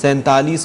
47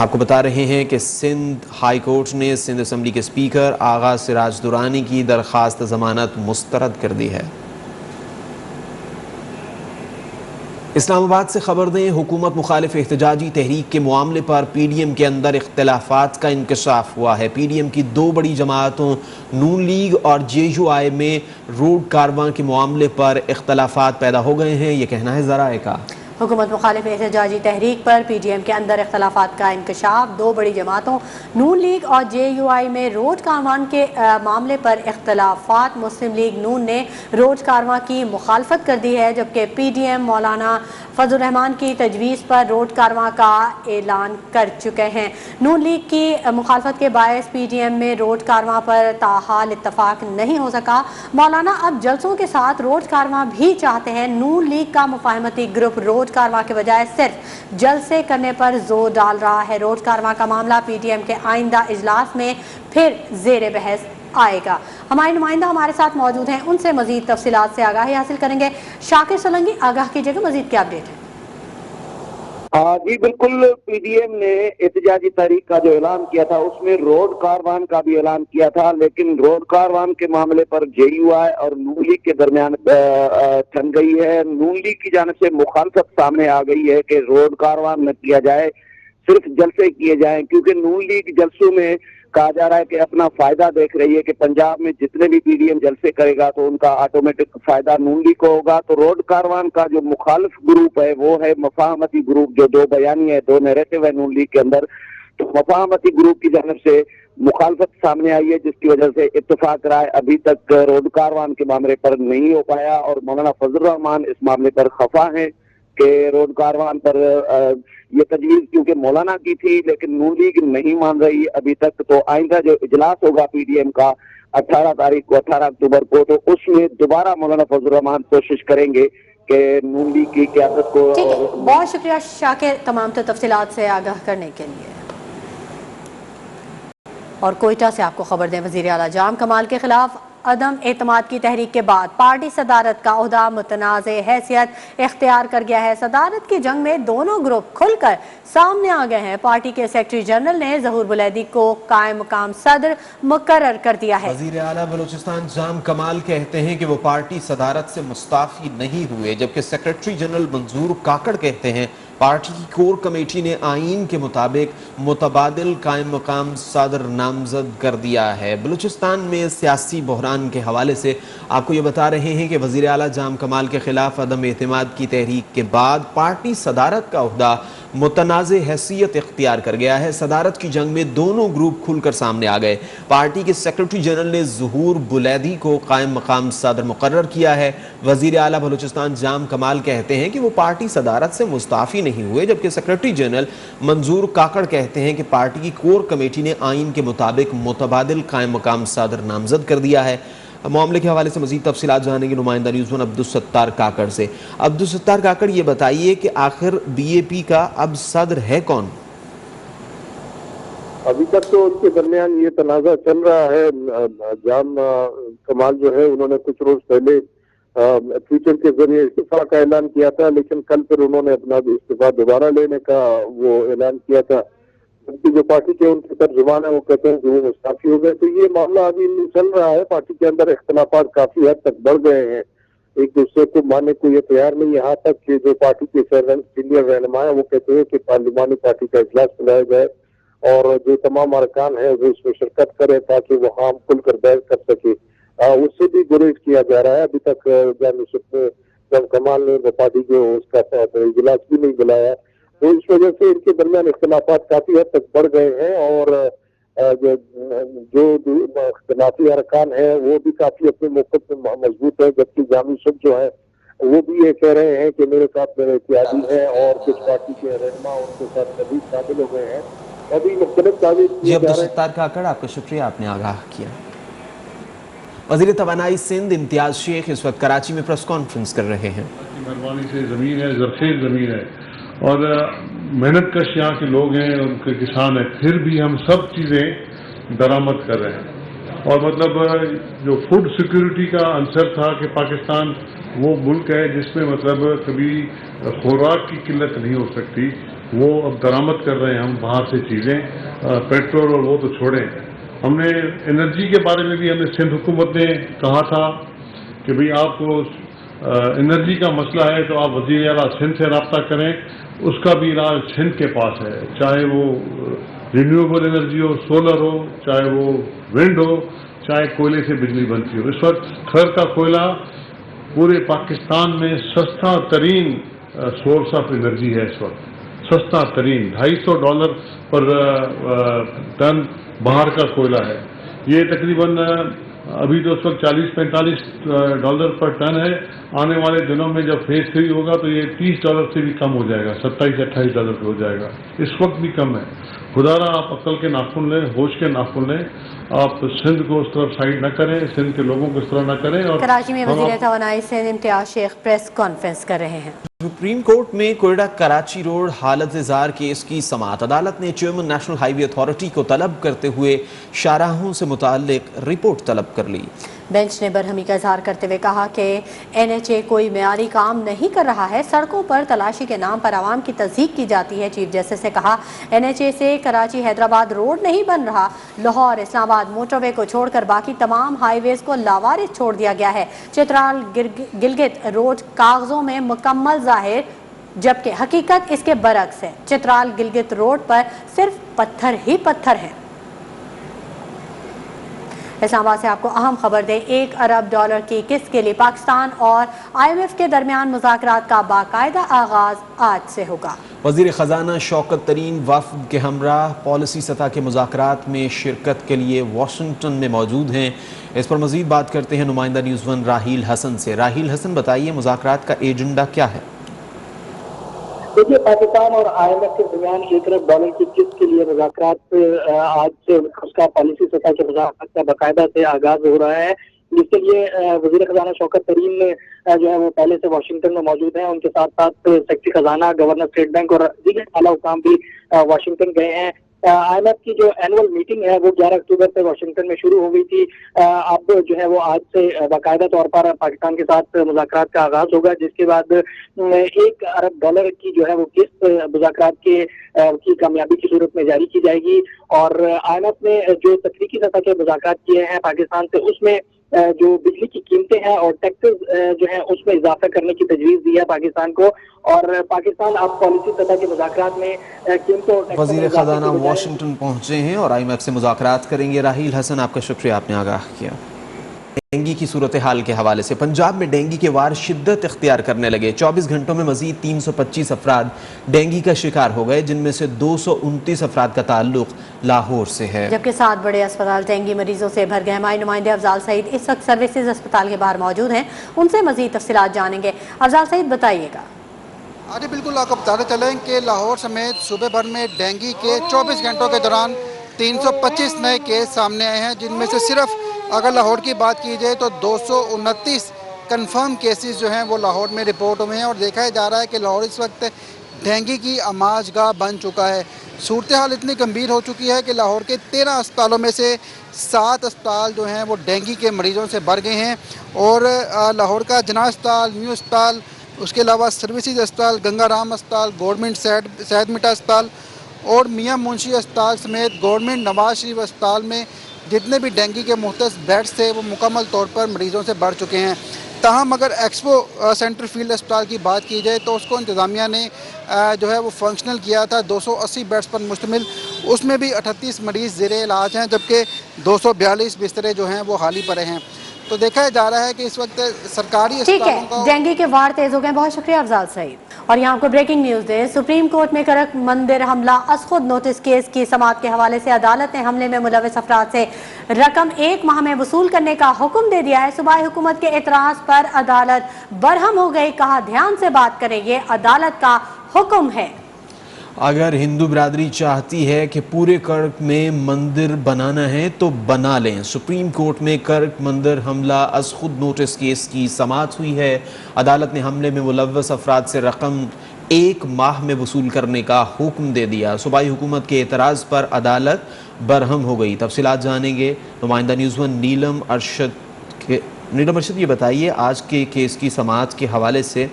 آپ کو بتا رہے ہیں کہ سندھ ہائی کورٹ نے سندھ اسمبلی کے اسپیکر آغا سراج درانی کی درخواست ضمانت مسترد کر دی ہے۔ اسلام آباد سے خبر دیں، حکومت مخالف احتجاجی تحریک کے معاملے پر پی ڈی ایم کے اندر اختلافات کا انکشاف ہوا ہے۔ پی ڈی ایم کی دو بڑی جماعتوں نون لیگ اور جے یو آئی میں روڈ کارواں کے معاملے پر اختلافات پیدا ہو گئے ہیں، یہ کہنا ہے ذرائع کا۔ حکومت مخالف احتجاجی تحریک پر پی ڈی ایم کے اندر اختلافات کا انکشاف۔ دو بڑی جماعتوں نون لیگ اور جے یو آئی میں روڈ کارواں کے معاملے پر اختلافات۔ مسلم لیگ نون نے روڈ کارواں کی مخالفت کر دی ہے، جبکہ پی ڈی ایم مولانا فضل الرحمان کی تجویز پر روڈ کارواں کا اعلان کر چکے ہیں۔ نون لیگ کی مخالفت کے باعث پی ڈی ایم میں روڈ کارواں پر تاحال اتفاق نہیں ہو سکا۔ مولانا اب جلسوں کے ساتھ روڈ کارواں بھی چاہتے ہیں۔ نون لیگ کا مفاہمتی گروپ روڈ کارواں کے بجائے صرف جلسے کرنے پر زور ڈال رہا ہے۔ روڈ کارواں کا معاملہ پی ڈی ایم کے آئندہ اجلاس میں پھر زیر بحث آئے گا۔ ہمارے نمائندہ ہمارے ساتھ موجود ہیں، ان سے مزید تفصیلات سے آگاہی حاصل کریں گے۔ شاکر سولنگی، آگاہ کیجیے گا، مزید کیا اپڈیٹ ہے؟ جی بالکل، پی ڈی ایم نے احتجاجی تحریک کا جو اعلان کیا تھا اس میں روڈ کاروان کا بھی اعلان کیا تھا، لیکن روڈ کاروان کے معاملے پر جے یو آئی اور نون لیگ کے درمیان ٹھن گئی ہے۔ نون لیگ کی جانب سے مخالفت سامنے آ گئی ہے کہ روڈ کاروان نہ کیا جائے، صرف جلسے کیے جائیں، کیونکہ نون لیگ جلسوں میں کہا جا رہا ہے کہ اپنا فائدہ دیکھ رہی ہے کہ پنجاب میں جتنے بھی پی ڈی ایم جلسے کرے گا تو ان کا آٹومیٹک فائدہ نون لیگ کو ہوگا۔ تو روڈ کاروان کا جو مخالف گروپ ہے وہ ہے مفاہمتی گروپ، جو دو بیانی ہے، دو نیریٹو ہے نون لیگ کے اندر۔ تو مفاہمتی گروپ کی جانب سے مخالفت سامنے آئی ہے، جس کی وجہ سے اتفاق رائے ابھی تک روڈ کاروان کے معاملے پر نہیں ہو پایا، اور مولانا فضل الرحمان اس معاملے پر خفا ہیں کہ روڈ کاروان پر یہ تجویز کیونکہ مولانا کی تھی لیکن نون لیگ نہیں مان رہی ابھی تک۔ تو آئندہ جو اجلاس ہوگا پی ڈی ایم کا 18 اکتوبر کو، تو اس میں دوبارہ مولانا فضل الرحمان کوشش کریں گے کہ نون لیگ کی قیادت کو۔ ٹھیک ہے، بہت شکریہ شاکر تمام تفصیلات سے آگاہ کرنے کے لیے۔ اور کوئٹہ سے آپ کو خبر دیں، وزیر اعلیٰ جام کمال کے خلاف عدم اعتماد کی تحریک کے بعد پارٹی صدارت کا عہدہ متنازع حیثیت اختیار کر گیا ہے۔ صدارت کی جنگ میں دونوں گروپ کھل کر سامنے آ گئے ہیں۔ پارٹی کے سیکرٹری جنرل نے ظہور بلیدی کو قائم مقام صدر مقرر کر دیا ہے۔ وزیر اعلیٰ بلوچستان جام کمال کہتے ہیں کہ وہ پارٹی صدارت سے مستعفی نہیں ہوئے، جبکہ سیکرٹری جنرل منظور کاکڑ کہتے ہیں پارٹی کی کور کمیٹی نے آئین کے مطابق متبادل قائم مقام صدر نامزد کر دیا ہے۔ بلوچستان میں سیاسی بحران کے حوالے سے آپ کو یہ بتا رہے ہیں کہ وزیر اعلیٰ جام کمال کے خلاف عدم اعتماد کی تحریک کے بعد پارٹی صدارت کا عہدہ متنازع حیثیت اختیار کر گیا ہے۔ صدارت کی جنگ میں دونوں گروپ کھل کر سامنے آ گئے۔ پارٹی کے سیکرٹری جنرل نے ظہور بلیدی کو قائم مقام صدر مقرر کیا ہے۔ وزیر اعلیٰ بلوچستان جام کمال کہتے ہیں کہ وہ پارٹی صدارت سے مستعفی نہیں ہوئے، جبکہ سیکرٹری جنرل منظور کاکڑ کہتے ہیں کہ پارٹی کی کور کمیٹی نے آئین کے مطابق متبادل قائم مقام صدر نامزد کر دیا ہے۔ معاملے کے حوالے سے مزید تفصیلات جانیں گے نمائندہ نیوز ون عبدالستار کاکڑ سے۔ عبدالستار کاکڑ، یہ بتائیے کہ آخر بی اے پی کا اب صدر ہے کون؟ ابھی تک تو اس کے درمیان یہ تنازع چل رہا ہے۔ جام کمال جو ہے انہوں نے کچھ روز پہلے ٹویٹر کے ذریعے استعفیٰ کا اعلان کیا تھا، لیکن کل پھر انہوں نے اپنا استعفیٰ دوبارہ لینے کا وہ اعلان کیا تھا، جبکہ جو پارٹی کے ان کے ترجمان ہیں وہ کہتے ہیں کہ وہ مستعفی ہو گئے۔ تو یہ معاملہ ابھی چل رہا ہے، پارٹی کے اندر اختلافات کافی حد تک بڑھ گئے ہیں، ایک دوسرے کو ماننے کو یہ تیار نہیں، یہاں تک کہ جو پارٹی کے سینئر رہنما ہیں وہ کہتے ہیں کہ پارلیمانی پارٹی کا اجلاس بلایا جائے اور جو تمام ارکان ہیں وہ اس میں شرکت کریں تاکہ وہ عام کھل کر بحث کر سکے۔ اس سے بھی گریز کیا جا رہا ہے۔ ابھی تک جام کمال نے پارٹی کے اس کا اجلاس بھی نہیں بلایا، تو اس وجہ سے ان کے درمیان اختلافات کافی حد تک بڑھ گئے ہیں، اور جو اختلافی ارکان ہیں وہ بھی کافی اپنے موقف میں مضبوط ہے، جبکہ جامی صبح جو ہے وہ بھی یہ کہہ رہے ہیں کہ میرے ساتھ میرے اتحادی ہیں، اور کچھ پارٹی کے رہنما ان کے ساتھ کبھی شامل ہو گئے ہیں۔ ابھی مختلف جی عبدالستار کاکڑ، آپ کا شکریہ، آپ نے آگاہ کیا۔ وزیر توانائی سندھ امتیاز شیخ اس وقت کراچی میں پریس کانفرنس کر رہے ہیں۔ مہربانی سے زمین ہے، زرخیز زمین ہے، اور محنت کش یہاں کے لوگ ہیں، ان کے کسان ہیں، پھر بھی ہم سب چیزیں درآمد کر رہے ہیں۔ اور مطلب جو فوڈ سیکیورٹی کا عنصر تھا کہ پاکستان وہ ملک ہے جس میں مطلب کبھی خوراک کی قلت نہیں ہو سکتی، وہ اب درآمد کر رہے ہیں ہم باہر سے چیزیں, پیٹرول اور وہ تو چھوڑیں. ہم نے انرجی کے بارے میں بھی, ہم نے سندھ حکومت نے کہا تھا کہ بھئی آپ کو انرجی کا مسئلہ ہے تو آپ وزیر اعلیٰ سندھ سے رابطہ کریں, اس کا بھی علاج سندھ کے پاس ہے, چاہے وہ رینیویبل انرجی ہو, سولر ہو, چاہے وہ ونڈ ہو, چاہے کوئلے سے بجلی بنتی ہو. اس وقت کھر کا کوئلہ پورے پاکستان میں سستا ترین سورس آف انرجی ہے. اس وقت سستا ترین $250 پر ٹن باہر کا کوئلہ ہے. یہ تقریباً ابھی تو اس وقت $40-45 پر ٹن ہے. آنے والے دنوں میں جب فیز 3 ہوگا تو یہ $30 سے بھی کم ہو جائے گا, $27-28 پہ ہو جائے گا. اس وقت بھی کم ہے. خدا را آپ عقل کے ناخن لیں, ہوش کے ناخن لیں, آپ سندھ کو اس طرف سائڈ نہ کریں, سندھ کے لوگوں کو اس طرح نہ کریں. اور کراچی میں وزیر توانائی سندھ امتیاز شیخ پریس کانفرنس کر رہے ہیں. سپریم کورٹ میں کوئٹہ کراچی روڈ حالت زار کیس کی سماعت. عدالت نے چیئرمین نیشنل ہائی وے اتھارٹی کو طلب کرتے ہوئے شاہراہوں سے متعلق رپورٹ طلب کر لی. بینچ نے برہمی کا اظہار کرتے ہوئے کہا کہ NHA کوئی معیاری کام نہیں کر رہا ہے, سڑکوں پر تلاشی کے نام پر عوام کی تضییق کی جاتی ہے. چیف جسٹس نے کہا NHA سے کراچی حیدرآباد روڈ نہیں بن رہا, لاہور اسلام آباد موٹر وے کو چھوڑ کر باقی تمام ہائی ویز کو لاوارث چھوڑ دیا گیا ہے. چترال گلگت روڈ کاغذوں میں مکمل ظاہر جبکہ حقیقت اس کے برعکس ہے. چترال گلگت روڈ پر صرف پتھر ہی پتھر ہیں. اسلام آباد سے آپ کو اہم خبر دیں, $1 ارب کی قسط کے لیے پاکستان اور IMF کے درمیان مذاکرات کا باقاعدہ آغاز آج سے ہوگا. وزیر خزانہ شوکت ترین وفد کے ہمراہ پالیسی سطح کے مذاکرات میں شرکت کے لیے واشنگٹن میں موجود ہیں. اس پر مزید بات کرتے ہیں نمائندہ نیوز ون راحیل حسن سے. راحیل حسن, بتائیے مذاکرات کا ایجنڈا کیا ہے؟ دیکھیے, پاکستان اور IMF کے درمیان $1 ارب کی قسط کے لیے مذاکرات آج سے اس کا پالیسی سطح کے مذاکرات کا باقاعدہ سے آغاز ہو رہا ہے, جس کے لیے وزیر خزانہ شوکت ترین جو ہے وہ پہلے سے واشنگٹن میں موجود ہیں. ان کے ساتھ ساتھ سیکرٹری خزانہ, گورنر اسٹیٹ بینک اور دیگر اعلیٰ حکام بھی واشنگٹن گئے ہیں. IMF کی جو اینول میٹنگ ہے وہ 11 اکتوبر سے واشنگٹن میں شروع ہو گئی تھی. اب جو ہے وہ آج سے باقاعدہ طور پر پاکستان کے ساتھ مذاکرات کا آغاز ہوگا, جس کے بعد $1 ارب کی جو ہے وہ قسط مذاکرات کی کامیابی کی صورت میں جاری کی جائے گی. اور IMF نے جو تخلیقی سطح کے مذاکرات کیے ہیں پاکستان سے, اس میں جو بجلی کی قیمتیں ہیں اور ٹیکسز جو ہیں اس میں اضافہ کرنے کی تجویز دی ہے پاکستان کو. اور پاکستان اب پالیسی سطح کے مذاکرات میں قیمتوں. وزیر خزانہ واشنگٹن پہنچے ہیں اور IMF سے مذاکرات کریں گے. راحیل حسن, آپ کا شکریہ, آپ نے آگاہ کیا. ڈینگی کی صورتحال کے حوالے سے پنجاب میں ڈینگی کے وار شدت اختیار کرنے لگے. 24 گھنٹوں میں مزید 325 افراد ڈینگی کا شکار ہو گئے, جن میں سے 229 افراد کا تعلق لاہور سے ہے, جبکہ 7 بڑے اسپتال ڈینگی مریضوں سے بھر گئے. ہمارے نمائندے افضال سعید اس وقت سروسز اسپتال کے باہر موجود ہیں, ان سے مزید تفصیلات جانیں گے. افضال سعید, بتائیے گا. جی بالکل, آپ کو بتاتے چلیں کہ لاہور سمیت صوبے بھر میں ڈینگی کے 24 گھنٹوں کے دوران 325 نئے کیس سامنے آئے ہیں, جن میں سے صرف اگر لاہور کی بات کی جائے تو 229 کنفرم کیسز جو ہیں وہ لاہور میں رپورٹ ہوئے ہیں. اور دیکھا جا رہا ہے کہ لاہور اس وقت ڈینگی کی آماج گاہ بن چکا ہے. صورتحال اتنی گمبھیر ہو چکی ہے کہ لاہور کے 13 اسپتالوں میں سے 7 اسپتال جو ہیں وہ ڈینگی کے مریضوں سے بھر گئے ہیں. اور لاہور کا جناح اسپتال, نیو اسپتال, اس کے علاوہ سروسز اسپتال, گنگا رام اسپتال, گورنمنٹ صحت مٹا اسپتال اور میاں منشی اسپتال سمیت گورنمنٹ نواز شریف اسپتال میں جتنے بھی ڈینگی کے مختص بیڈز تھے وہ مکمل طور پر مریضوں سے بھر چکے ہیں. تاہم اگر ایکسپو سینٹر فیلڈ اسپتال کی بات کی جائے تو اس کو انتظامیہ نے جو ہے وہ فنکشنل کیا تھا 280 بیڈز پر مشتمل. اس میں بھی 38 مریض زیر علاج ہیں, جبکہ 242 بسترے جو ہیں وہ خالی پڑے ہیں. تو دیکھا جا رہا ہے کہ اس وقت سرکاری اسپتالوں کا ڈینگی کے وار تیز ہو گئے. بہت شکریہ افضال سعید. اور یہاں کو بریکنگ نیوز دے. سپریم کورٹ میں کرک مندر حملہ از خود نوٹس کیس کی سماعت کے حوالے سے عدالت نے حملے میں ملوث افراد سے رقم 1 ماہ میں وصول کرنے کا حکم دے دیا ہے. صوبائی حکومت کے اعتراض پر عدالت برہم ہو گئی. کہا دھیان سے بات کریں, یہ عدالت کا حکم ہے. اگر ہندو برادری چاہتی ہے کہ پورے کرک میں مندر بنانا ہے تو بنا لیں. سپریم کورٹ میں کرک مندر حملہ از خود نوٹس کیس کی سماعت ہوئی ہے. عدالت نے حملے میں ملوث افراد سے رقم 1 ماہ میں وصول کرنے کا حکم دے دیا. صوبائی حکومت کے اعتراض پر عدالت برہم ہو گئی. تفصیلات جانیں گے نمائندہ نیوز ون نیلم ارشد. یہ بتائیے آج کے کیس کی سماعت کے حوالے سے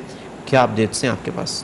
کیا اپڈیٹس ہیں آپ کے پاس؟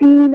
3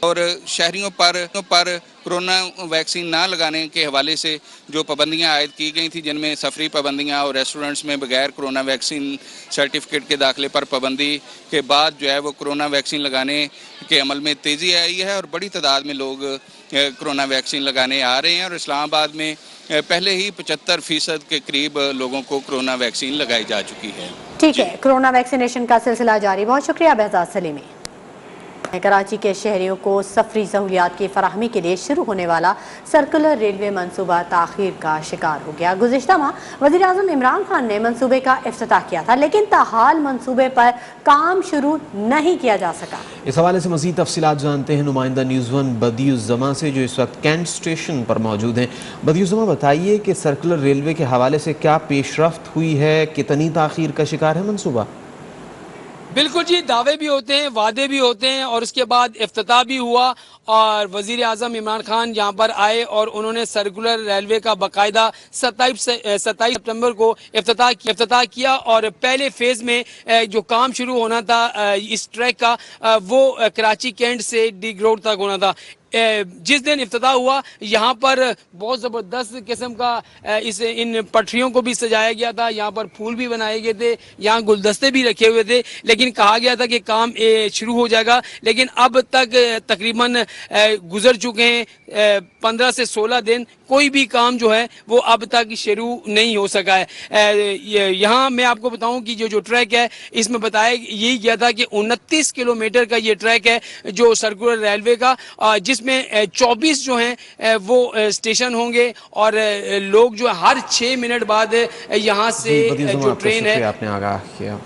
اور شہریوں پر کورونا ویکسین نہ لگانے کے حوالے سے جو پابندیاں عائد کی گئی تھیں، جن میں سفری پابندیاں اور ریسٹورنٹس میں بغیر کورونا ویکسین سرٹیفکیٹ کے داخلے پر پابندی کے بعد جو ہے وہ کورونا ویکسین لگانے کے عمل میں تیزی آئی ہے اور بڑی تعداد میں لوگ کورونا ویکسین لگانے آ رہے ہیں اور اسلام آباد میں پہلے ہی 75% کے قریب لوگوں کو کورونا ویکسین لگائی جا چکی ہے۔ ٹھیک ہے، کورونا ویکسینیشن کا سلسلہ جاری۔ بہت شکریہ بہزاد سلیمی۔ کراچی کے شہریوں کو سفری سہولیات کی فراہمی کے لیے شروع ہونے والا سرکولر ریلوے منصوبہ تاخیر کا شکار ہو گیا۔ گزشتہ ماہ وزیر اعظم عمران خان نے منصوبے کا افتتاح کیا تھا، لیکن تاحال منصوبے پر کام شروع نہیں کیا جا سکا۔ اس حوالے سے مزید تفصیلات جانتے ہیں نمائندہ نیوز ون بدی الزماں سے، جو اس وقت کینٹ اسٹیشن پر موجود ہیں۔ بدی الزماں، بتائیے کہ سرکولر ریلوے کے حوالے سے کیا پیش رفت ہوئی ہے، کتنی تاخیر کا شکار ہے منصوبہ؟ بالکل جی، دعوے بھی ہوتے ہیں، وعدے بھی ہوتے ہیں اور اس کے بعد افتتاح بھی ہوا اور وزیر اعظم عمران خان یہاں پر آئے اور انہوں نے سرکولر ریلوے کا باقاعدہ 27 سپٹمبر کو افتتاح کیا اور پہلے فیز میں جو کام شروع ہونا تھا اس ٹریک کا وہ کراچی کینٹ سے ڈی گروڈ تک ہونا تھا۔ جس دن افتتاح ہوا یہاں پر بہت زبردست قسم کا ان پٹریوں کو بھی سجایا گیا تھا، یہاں پر پھول بھی بنائے گئے تھے، یہاں گلدستے بھی رکھے ہوئے تھے، لیکن کہا گیا تھا کہ کام شروع ہو جائے گا، لیکن اب تک تقریباً گزر چکے ہیں 15 سے 16 دن، کوئی بھی کام جو ہے وہ اب تک شروع نہیں ہو سکا ہے۔ یہاں میں آپ کو بتاؤں کہ جو ٹریک ہے اس میں بتایا یہی گیا تھا کہ 29 کلومیٹر کا یہ ٹریک ہے جو سرکولر ریلوے کا، جس میں 24 جو ہیں وہ اسٹیشن ہوں گے اور لوگ جو ہر 6 منٹ بعد یہاں سے جو ٹرین ہے آپ نے آگاہ کیا۔